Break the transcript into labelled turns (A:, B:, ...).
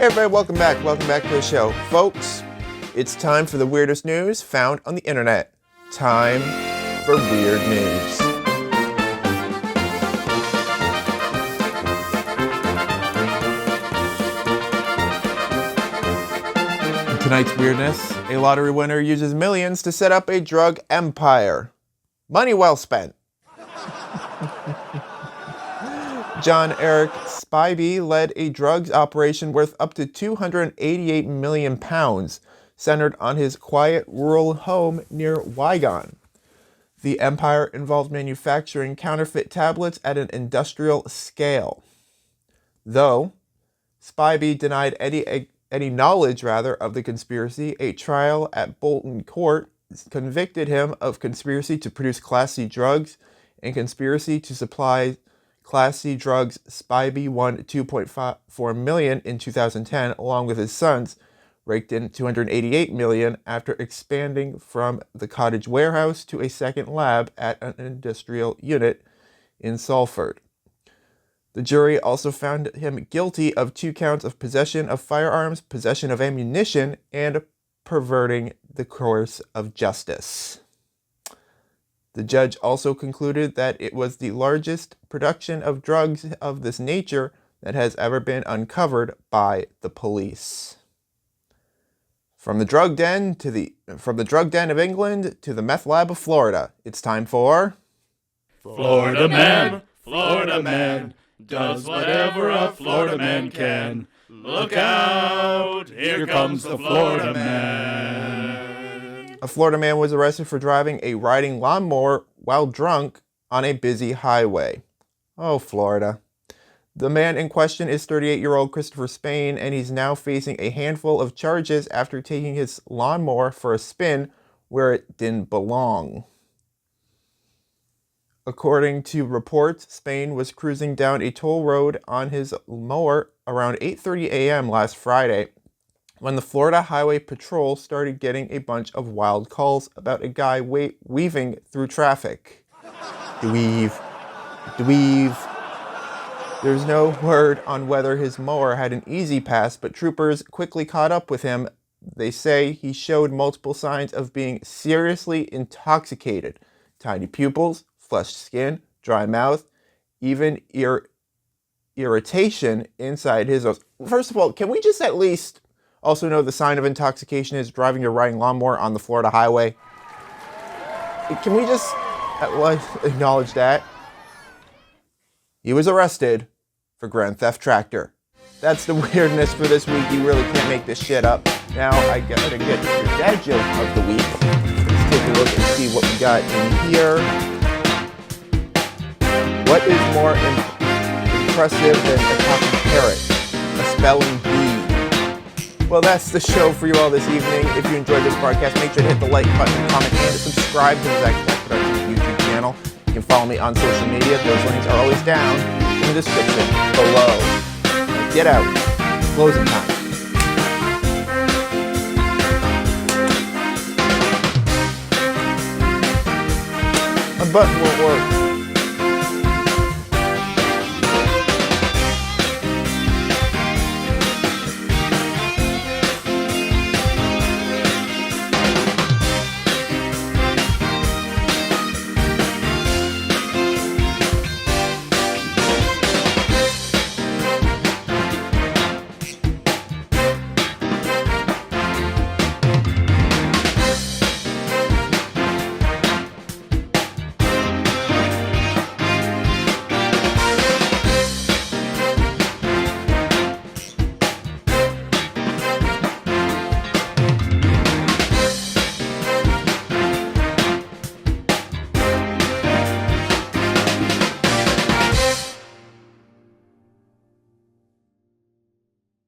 A: Hey everybody, welcome back. Welcome back to the show. Folks, it's time for the weirdest news found on the internet. Time for weird news. In tonight's weirdness, a lottery winner uses millions to set up a drug empire. Money well spent. John Eric Spivey led a drugs operation worth up to £288 million, centered on his quiet rural home near Wygon. The empire involved manufacturing counterfeit tablets at an industrial scale. Though Spivey denied any knowledge of the conspiracy, a trial at Bolton Court convicted him of conspiracy to produce Class C drugs and conspiracy to supply Class C drugs. Spivey won $2.4 million in 2010, along with his sons, raked in $288 million after expanding from the cottage warehouse to a second lab at an industrial unit in Salford. The jury also found him guilty of 2 counts of possession of firearms, possession of ammunition, and perverting the course of justice. The judge also concluded that it was the largest production of drugs of this nature that has ever been uncovered by the police. From the drug den of England to the meth lab of Florida, it's time for
B: Florida Man, Florida Man, does whatever a Florida man can. Look out, here comes the Florida Man.
A: A Florida man was arrested for driving a riding lawnmower while drunk on a busy highway. Oh, Florida. The man in question is 38-year-old Christopher Spain, and he's now facing a handful of charges after taking his lawnmower for a spin where it didn't belong. According to reports, Spain was cruising down a toll road on his mower around 8:30 a.m. last Friday when the Florida Highway Patrol started getting a bunch of wild calls about a guy weaving through traffic. Weave. There's no word on whether his mower had an easy pass, but troopers quickly caught up with him. They say he showed multiple signs of being seriously intoxicated. Tiny pupils, flushed skin, dry mouth, even irritation inside his nose. First of all, can we just at least also know the sign of intoxication is driving your riding lawnmower on the Florida highway? Can we just acknowledge that? He was arrested for grand theft tractor. That's the weirdness for this week. You really can't make this shit up. Now I gotta get your dad joke of the week. Let's take a look and see what we got in here. What is more impressive than a talking parrot? A spelling bee. Well, that's the show for you all this evening. If you enjoyed this broadcast, make sure to hit the like button, comment, and subscribe to the Zachattackproductions YouTube channel. You can follow me on social media. Those links are always down in the description below. Get out. Closing time. My button won't work.